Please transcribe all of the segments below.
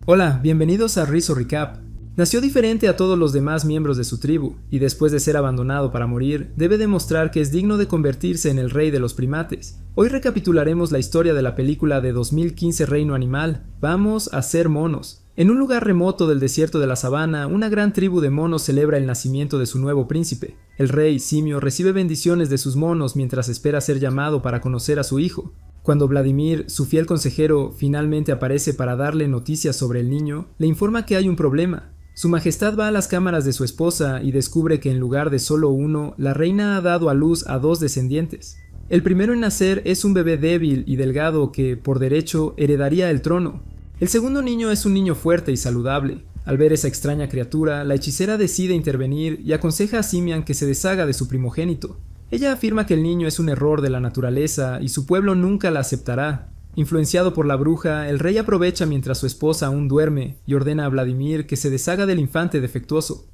Hola, bienvenidos a Rizzo Recap. Nació diferente a todos los demás miembros de su tribu, y después de ser abandonado para morir, debe demostrar que es digno de convertirse en el rey de los primates. Hoy recapitularemos la historia de la película de 2015 Reino Animal, Vamos a ser monos. En un lugar remoto del desierto de la sabana, una gran tribu de monos celebra el nacimiento de su nuevo príncipe. El rey, Simio, recibe bendiciones de sus monos mientras espera ser llamado para conocer a su hijo. Cuando Vladimir, su fiel consejero, finalmente aparece para darle noticias sobre el niño, le informa que hay un problema. Su majestad va a las cámaras de su esposa y descubre que en lugar de solo uno, la reina ha dado a luz a 2 descendientes. El primero en nacer es un bebé débil y delgado que, por derecho, heredaría el trono. El segundo niño es un niño fuerte y saludable. Al ver esa extraña criatura, la hechicera decide intervenir y aconseja a Simian que se deshaga de su primogénito. Ella afirma que el niño es un error de la naturaleza y su pueblo nunca la aceptará. Influenciado por la bruja, el rey aprovecha mientras su esposa aún duerme y ordena a Vladimir que se deshaga del infante defectuoso.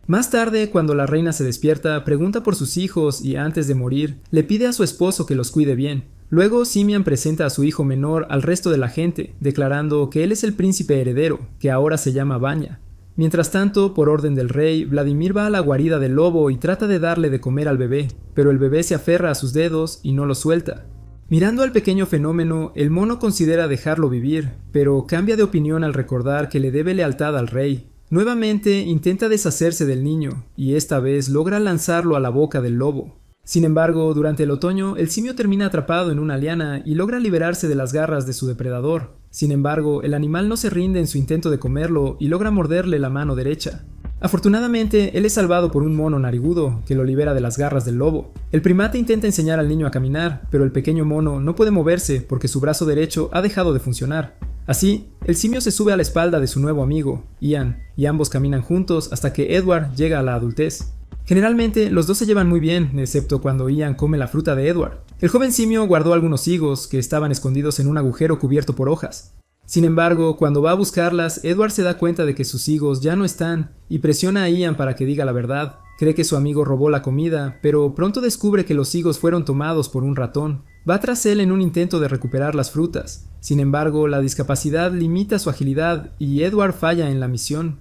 Más tarde, cuando la reina se despierta, pregunta por sus hijos y antes de morir, le pide a su esposo que los cuide bien. Luego, Simian presenta a su hijo menor al resto de la gente, declarando que él es el príncipe heredero, que ahora se llama Vanya. Mientras tanto, por orden del rey, Vladimir va a la guarida del lobo y trata de darle de comer al bebé, pero el bebé se aferra a sus dedos y no lo suelta. Mirando al pequeño fenómeno, el mono considera dejarlo vivir, pero cambia de opinión al recordar que le debe lealtad al rey. Nuevamente intenta deshacerse del niño, y esta vez logra lanzarlo a la boca del lobo. Sin embargo, durante el otoño, el simio termina atrapado en una liana y logra liberarse de las garras de su depredador. Sin embargo, el animal no se rinde en su intento de comerlo y logra morderle la mano derecha. Afortunadamente, él es salvado por un mono narigudo que lo libera de las garras del lobo. El primate intenta enseñar al niño a caminar, pero el pequeño mono no puede moverse porque su brazo derecho ha dejado de funcionar. Así, el simio se sube a la espalda de su nuevo amigo, Ian, y ambos caminan juntos hasta que Edward llega a la adultez. Generalmente, los dos se llevan muy bien, excepto cuando Ian come la fruta de Edward. El joven simio guardó algunos higos que estaban escondidos en un agujero cubierto por hojas. Sin embargo, cuando va a buscarlas, Edward se da cuenta de que sus higos ya no están y presiona a Ian para que diga la verdad. Cree que su amigo robó la comida, pero pronto descubre que los higos fueron tomados por un ratón. Va tras él en un intento de recuperar las frutas. Sin embargo, la discapacidad limita su agilidad y Edward falla en la misión.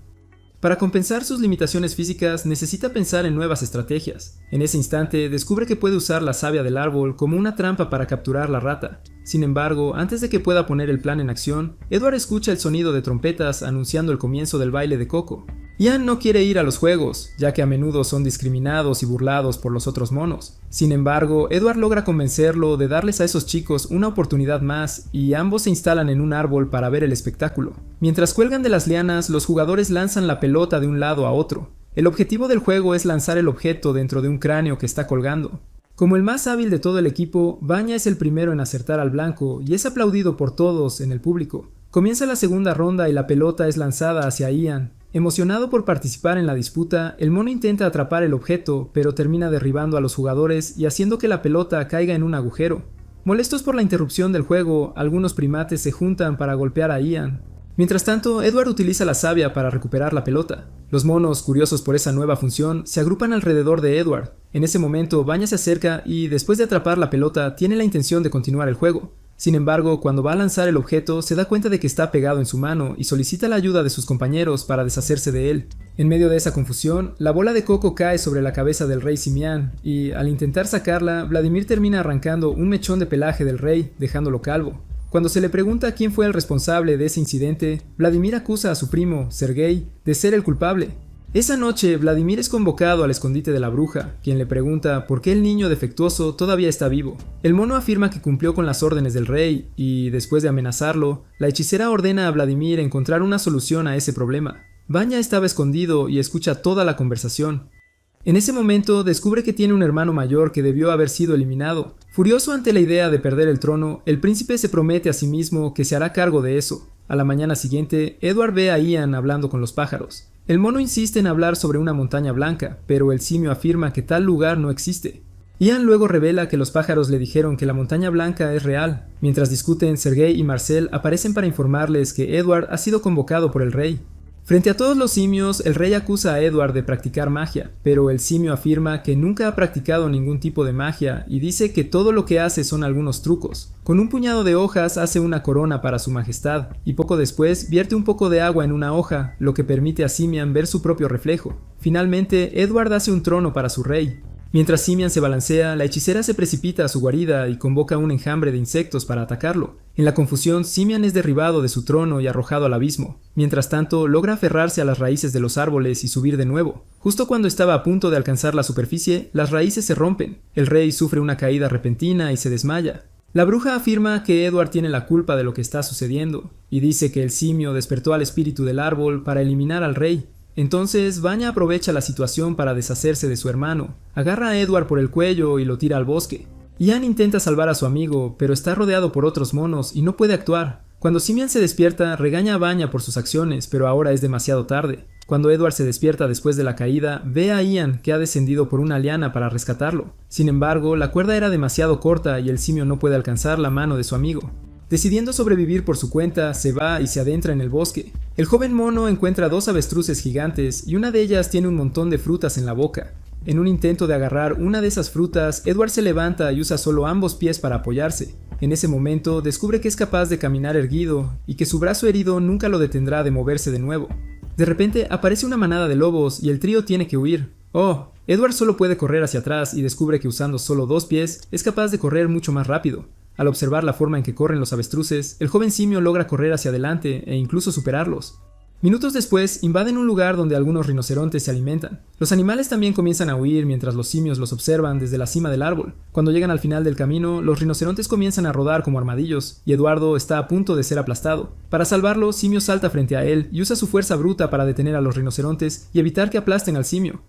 Para compensar sus limitaciones físicas, necesita pensar en nuevas estrategias. En ese instante, descubre que puede usar la savia del árbol como una trampa para capturar la rata. Sin embargo, antes de que pueda poner el plan en acción, Edward escucha el sonido de trompetas anunciando el comienzo del baile de Coco. Ian no quiere ir a los juegos, ya que a menudo son discriminados y burlados por los otros monos. Sin embargo, Edward logra convencerlo de darles a esos chicos una oportunidad más y ambos se instalan en un árbol para ver el espectáculo. Mientras cuelgan de las lianas, los jugadores lanzan la pelota de un lado a otro. El objetivo del juego es lanzar el objeto dentro de un cráneo que está colgando. Como el más hábil de todo el equipo, Vanya es el primero en acertar al blanco y es aplaudido por todos en el público. Comienza la segunda ronda y la pelota es lanzada hacia Ian. Emocionado por participar en la disputa, el mono intenta atrapar el objeto, pero termina derribando a los jugadores y haciendo que la pelota caiga en un agujero. Molestos por la interrupción del juego, algunos primates se juntan para golpear a Ian. Mientras tanto, Edward utiliza la savia para recuperar la pelota. Los monos, curiosos por esa nueva función, se agrupan alrededor de Edward. En ese momento, Vanya se acerca y, después de atrapar la pelota, tiene la intención de continuar el juego. Sin embargo, cuando va a lanzar el objeto, se da cuenta de que está pegado en su mano y solicita la ayuda de sus compañeros para deshacerse de él. En medio de esa confusión, la bola de coco cae sobre la cabeza del rey Simian y, al intentar sacarla, Vladimir termina arrancando un mechón de pelaje del rey, dejándolo calvo. Cuando se le pregunta quién fue el responsable de ese incidente, Vladimir acusa a su primo, Sergei, de ser el culpable. Esa noche, Vladimir es convocado al escondite de la bruja, quien le pregunta por qué el niño defectuoso todavía está vivo. El mono afirma que cumplió con las órdenes del rey y, después de amenazarlo, la hechicera ordena a Vladimir encontrar una solución a ese problema. Vanya estaba escondido y escucha toda la conversación. En ese momento descubre que tiene un hermano mayor que debió haber sido eliminado. Furioso ante la idea de perder el trono, el príncipe se promete a sí mismo que se hará cargo de eso. A la mañana siguiente, Edward ve a Ian hablando con los pájaros. El mono insiste en hablar sobre una montaña blanca, pero el simio afirma que tal lugar no existe. Ian luego revela que los pájaros le dijeron que la montaña blanca es real. Mientras discuten, Sergei y Marcel aparecen para informarles que Edward ha sido convocado por el rey. Frente a todos los simios, el rey acusa a Edward de practicar magia, pero el simio afirma que nunca ha practicado ningún tipo de magia y dice que todo lo que hace son algunos trucos. Con un puñado de hojas hace una corona para su majestad, y poco después vierte un poco de agua en una hoja, lo que permite a Simian ver su propio reflejo. Finalmente, Edward hace un trono para su rey. Mientras Simian se balancea, la hechicera se precipita a su guarida y convoca un enjambre de insectos para atacarlo. En la confusión, Simian es derribado de su trono y arrojado al abismo. Mientras tanto, logra aferrarse a las raíces de los árboles y subir de nuevo. Justo cuando estaba a punto de alcanzar la superficie, las raíces se rompen. El rey sufre una caída repentina y se desmaya. La bruja afirma que Edward tiene la culpa de lo que está sucediendo, y dice que el simio despertó al espíritu del árbol para eliminar al rey. Entonces, Vanya aprovecha la situación para deshacerse de su hermano, agarra a Edward por el cuello y lo tira al bosque. Ian intenta salvar a su amigo, pero está rodeado por otros monos y no puede actuar. Cuando Simian se despierta, regaña a Vanya por sus acciones, pero ahora es demasiado tarde. Cuando Edward se despierta después de la caída, ve a Ian que ha descendido por una liana para rescatarlo. Sin embargo, la cuerda era demasiado corta y el simio no puede alcanzar la mano de su amigo. Decidiendo sobrevivir por su cuenta, se va y se adentra en el bosque. El joven mono encuentra dos avestruces gigantes y una de ellas tiene un montón de frutas en la boca. En un intento de agarrar una de esas frutas, Edward se levanta y usa solo ambos pies para apoyarse. En ese momento, descubre que es capaz de caminar erguido y que su brazo herido nunca lo detendrá de moverse de nuevo. De repente, aparece una manada de lobos y el trío tiene que huir. Oh, Edward solo puede correr hacia atrás y descubre que usando solo dos pies, es capaz de correr mucho más rápido. Al observar la forma en que corren los avestruces, el joven simio logra correr hacia adelante e incluso superarlos. Minutos después, invaden un lugar donde algunos rinocerontes se alimentan. Los animales también comienzan a huir mientras los simios los observan desde la cima del árbol. Cuando llegan al final del camino, los rinocerontes comienzan a rodar como armadillos, y Eduardo está a punto de ser aplastado. Para salvarlo, Simio salta frente a él y usa su fuerza bruta para detener a los rinocerontes y evitar que aplasten al simio.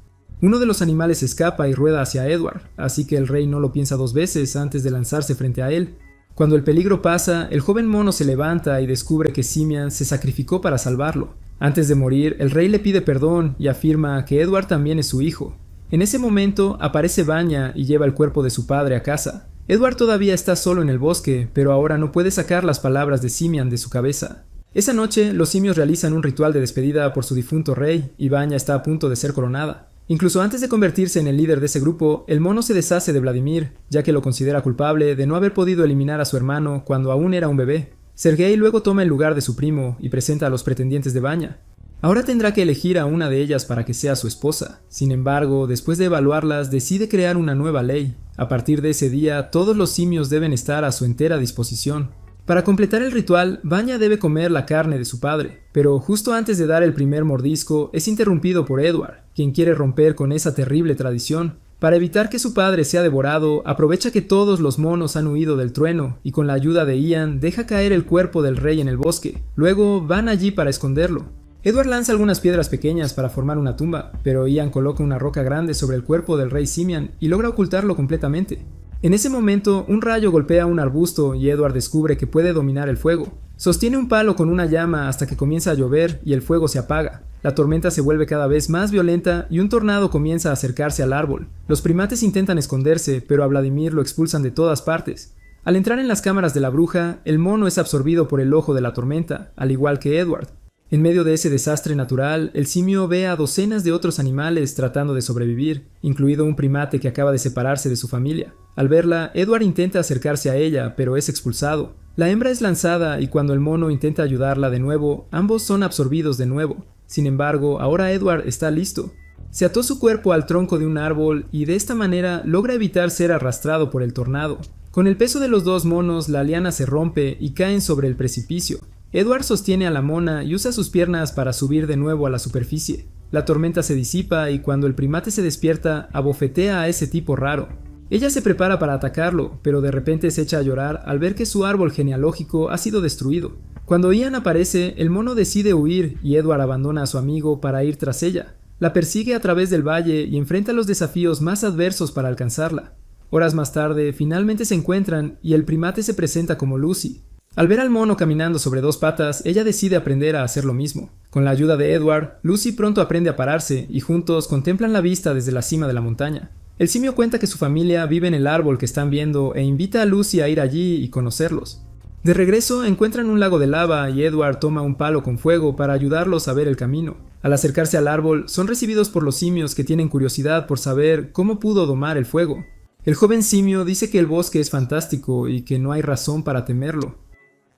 Uno de los animales escapa y rueda hacia Edward, así que el rey no lo piensa dos veces antes de lanzarse frente a él. Cuando el peligro pasa, el joven mono se levanta y descubre que Simian se sacrificó para salvarlo. Antes de morir, el rey le pide perdón y afirma que Edward también es su hijo. En ese momento, aparece Vanya y lleva el cuerpo de su padre a casa. Edward todavía está solo en el bosque, pero ahora no puede sacar las palabras de Simian de su cabeza. Esa noche, los simios realizan un ritual de despedida por su difunto rey y Vanya está a punto de ser coronada. Incluso antes de convertirse en el líder de ese grupo, el mono se deshace de Vladimir, ya que lo considera culpable de no haber podido eliminar a su hermano cuando aún era un bebé. Sergei luego toma el lugar de su primo y presenta a los pretendientes de Vanya. Ahora tendrá que elegir a una de ellas para que sea su esposa. Sin embargo, después de evaluarlas, decide crear una nueva ley. A partir de ese día, todos los simios deben estar a su entera disposición. Para completar el ritual, Vanya debe comer la carne de su padre, pero justo antes de dar el primer mordisco, es interrumpido por Edward, quien quiere romper con esa terrible tradición. Para evitar que su padre sea devorado, aprovecha que todos los monos han huido del trueno y con la ayuda de Ian deja caer el cuerpo del rey en el bosque. Luego van allí para esconderlo. Edward lanza algunas piedras pequeñas para formar una tumba, pero Ian coloca una roca grande sobre el cuerpo del rey Simian y logra ocultarlo completamente. En ese momento, un rayo golpea un arbusto y Edward descubre que puede dominar el fuego. Sostiene un palo con una llama hasta que comienza a llover y el fuego se apaga. La tormenta se vuelve cada vez más violenta y un tornado comienza a acercarse al árbol. Los primates intentan esconderse, pero a Vladimir lo expulsan de todas partes. Al entrar en las cámaras de la bruja, el mono es absorbido por el ojo de la tormenta, al igual que Edward. En medio de ese desastre natural, el simio ve a docenas de otros animales tratando de sobrevivir, incluido un primate que acaba de separarse de su familia. Al verla, Edward intenta acercarse a ella, pero es expulsado. La hembra es lanzada y cuando el mono intenta ayudarla de nuevo, ambos son absorbidos de nuevo. Sin embargo, ahora Edward está listo. Se ató su cuerpo al tronco de un árbol y de esta manera logra evitar ser arrastrado por el tornado. Con el peso de los dos monos, la liana se rompe y caen sobre el precipicio. Edward sostiene a la mona y usa sus piernas para subir de nuevo a la superficie. La tormenta se disipa y cuando el primate se despierta, abofetea a ese tipo raro. Ella se prepara para atacarlo, pero de repente se echa a llorar al ver que su árbol genealógico ha sido destruido. Cuando Ian aparece, el mono decide huir y Edward abandona a su amigo para ir tras ella. La persigue a través del valle y enfrenta los desafíos más adversos para alcanzarla. Horas más tarde, finalmente se encuentran y el primate se presenta como Lucy. Al ver al mono caminando sobre dos patas, ella decide aprender a hacer lo mismo. Con la ayuda de Edward, Lucy pronto aprende a pararse y juntos contemplan la vista desde la cima de la montaña. El simio cuenta que su familia vive en el árbol que están viendo e invita a Lucy a ir allí y conocerlos. De regreso encuentran un lago de lava y Edward toma un palo con fuego para ayudarlos a ver el camino. Al acercarse al árbol, son recibidos por los simios que tienen curiosidad por saber cómo pudo domar el fuego. El joven simio dice que el bosque es fantástico y que no hay razón para temerlo.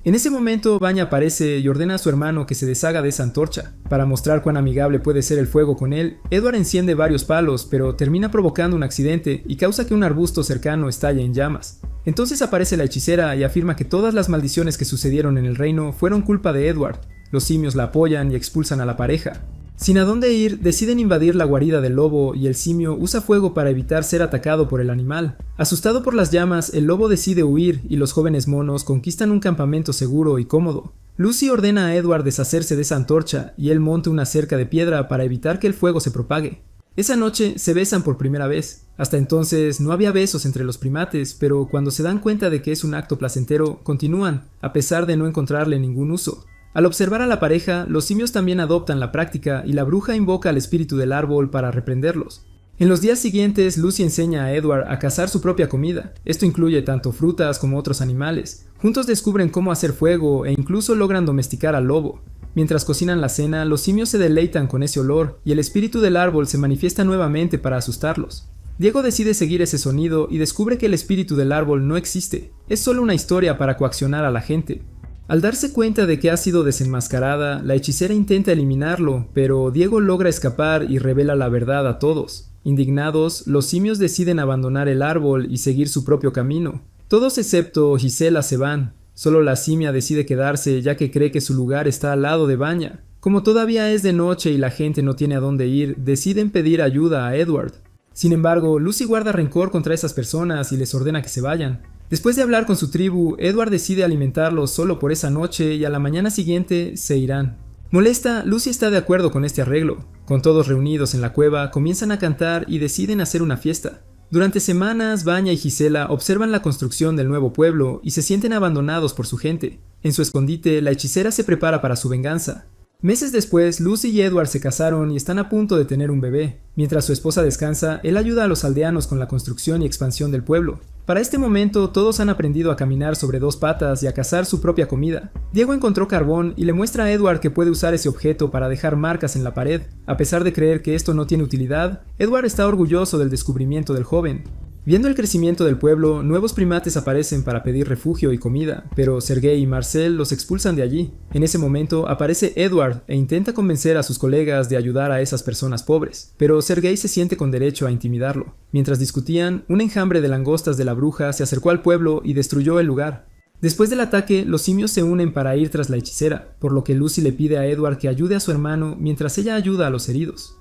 En ese momento, Vanya aparece y ordena a su hermano que se deshaga de esa antorcha. Para mostrar cuán amigable puede ser el fuego con él, Edward enciende varios palos, pero termina provocando un accidente y causa que un arbusto cercano estalle en llamas. Entonces aparece la hechicera y afirma que todas las maldiciones que sucedieron en el reino fueron culpa de Edward. Los simios la apoyan y expulsan a la pareja. Sin a dónde ir, deciden invadir la guarida del lobo y el simio usa fuego para evitar ser atacado por el animal. Asustado por las llamas, el lobo decide huir y los jóvenes monos conquistan un campamento seguro y cómodo. Lucy ordena a Edward deshacerse de esa antorcha y él monta una cerca de piedra para evitar que el fuego se propague. Esa noche se besan por primera vez. Hasta entonces no había besos entre los primates, pero cuando se dan cuenta de que es un acto placentero, continúan, a pesar de no encontrarle ningún uso. Al observar a la pareja, los simios también adoptan la práctica y la bruja invoca al espíritu del árbol para reprenderlos. En los días siguientes, Lucy enseña a Edward a cazar su propia comida. Esto incluye tanto frutas como otros animales. Juntos descubren cómo hacer fuego e incluso logran domesticar al lobo. Mientras cocinan la cena, los simios se deleitan con ese olor y el espíritu del árbol se manifiesta nuevamente para asustarlos. Diego decide seguir ese sonido y descubre que el espíritu del árbol no existe. Es solo una historia para coaccionar a la gente. Al darse cuenta de que ha sido desenmascarada, la hechicera intenta eliminarlo, pero Diego logra escapar y revela la verdad a todos. Indignados, los simios deciden abandonar el árbol y seguir su propio camino. Todos excepto Gisela se van. Solo la simia decide quedarse ya que cree que su lugar está al lado de Vanya. Como todavía es de noche y la gente no tiene a dónde ir, deciden pedir ayuda a Edward. Sin embargo, Lucy guarda rencor contra esas personas y les ordena que se vayan. Después de hablar con su tribu, Edward decide alimentarlos solo por esa noche y a la mañana siguiente se irán. Molesta, Lucy está de acuerdo con este arreglo. Con todos reunidos en la cueva, comienzan a cantar y deciden hacer una fiesta. Durante semanas, Vanya y Gisela observan la construcción del nuevo pueblo y se sienten abandonados por su gente. En su escondite, la hechicera se prepara para su venganza. Meses después, Lucy y Edward se casaron y están a punto de tener un bebé. Mientras su esposa descansa, él ayuda a los aldeanos con la construcción y expansión del pueblo. Para este momento, todos han aprendido a caminar sobre dos patas y a cazar su propia comida. Diego encontró carbón y le muestra a Edward que puede usar ese objeto para dejar marcas en la pared. A pesar de creer que esto no tiene utilidad, Edward está orgulloso del descubrimiento del joven. Viendo el crecimiento del pueblo, nuevos primates aparecen para pedir refugio y comida, pero Sergei y Marcel los expulsan de allí. En ese momento aparece Edward e intenta convencer a sus colegas de ayudar a esas personas pobres, pero Sergei se siente con derecho a intimidarlo. Mientras discutían, un enjambre de langostas de la bruja se acercó al pueblo y destruyó el lugar. Después del ataque, los simios se unen para ir tras la hechicera, por lo que Lucy le pide a Edward que ayude a su hermano mientras ella ayuda a los heridos.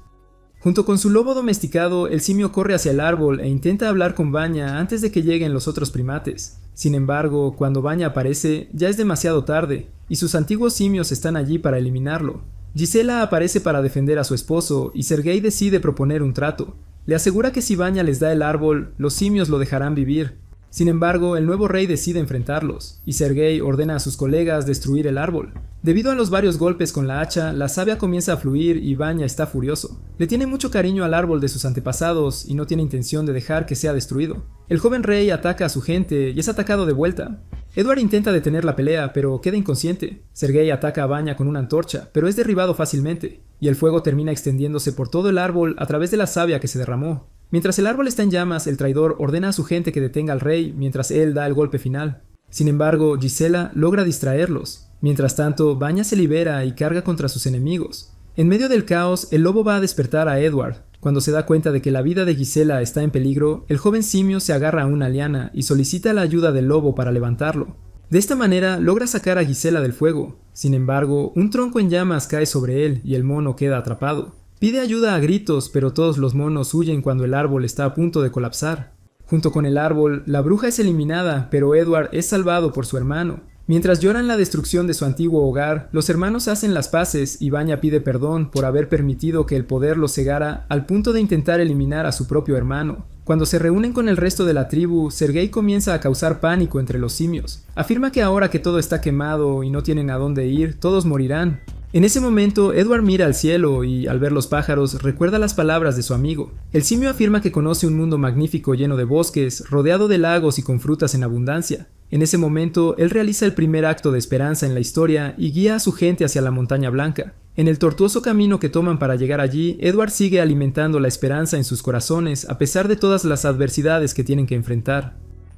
Junto con su lobo domesticado, el simio corre hacia el árbol e intenta hablar con Vanya antes de que lleguen los otros primates. Sin embargo, cuando Vanya aparece, ya es demasiado tarde, y sus antiguos simios están allí para eliminarlo. Gisela aparece para defender a su esposo, y Sergei decide proponer un trato. Le asegura que si Vanya les da el árbol, los simios lo dejarán vivir. Sin embargo, el nuevo rey decide enfrentarlos, y Sergei ordena a sus colegas destruir el árbol. Debido a los varios golpes con la hacha, la savia comienza a fluir y Vanya está furioso. Le tiene mucho cariño al árbol de sus antepasados y no tiene intención de dejar que sea destruido. El joven rey ataca a su gente y es atacado de vuelta. Edward intenta detener la pelea, pero queda inconsciente. Sergei ataca a Vanya con una antorcha, pero es derribado fácilmente, y el fuego termina extendiéndose por todo el árbol a través de la savia que se derramó. Mientras el árbol está en llamas, el traidor ordena a su gente que detenga al rey mientras él da el golpe final. Sin embargo, Gisela logra distraerlos. Mientras tanto, Vanya se libera y carga contra sus enemigos. En medio del caos, el lobo va a despertar a Edward. Cuando se da cuenta de que la vida de Gisela está en peligro, el joven simio se agarra a una liana y solicita la ayuda del lobo para levantarlo. De esta manera, logra sacar a Gisela del fuego. Sin embargo, un tronco en llamas cae sobre él y el mono queda atrapado. Pide ayuda a gritos, pero todos los monos huyen cuando el árbol está a punto de colapsar. Junto con el árbol, la bruja es eliminada, pero Edward es salvado por su hermano. Mientras lloran la destrucción de su antiguo hogar, los hermanos hacen las paces y Vanya pide perdón por haber permitido que el poder los cegara al punto de intentar eliminar a su propio hermano. Cuando se reúnen con el resto de la tribu, Sergei comienza a causar pánico entre los simios. Afirma que ahora que todo está quemado y no tienen a dónde ir, todos morirán. En ese momento, Edward mira al cielo y, al ver los pájaros, recuerda las palabras de su amigo. El simio afirma que conoce un mundo magnífico lleno de bosques, rodeado de lagos y con frutas en abundancia. En ese momento, él realiza el primer acto de esperanza en la historia y guía a su gente hacia la Montaña Blanca. En el tortuoso camino que toman para llegar allí, Edward sigue alimentando la esperanza en sus corazones a pesar de todas las adversidades que tienen que enfrentar.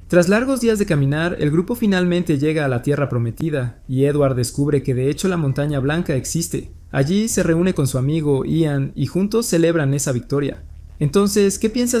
Tras largos días de caminar, el grupo finalmente llega a la Tierra Prometida, y Edward descubre que de hecho la Montaña Blanca existe. Allí se reúne con su amigo Ian y juntos celebran esa victoria. Entonces, ¿qué piensas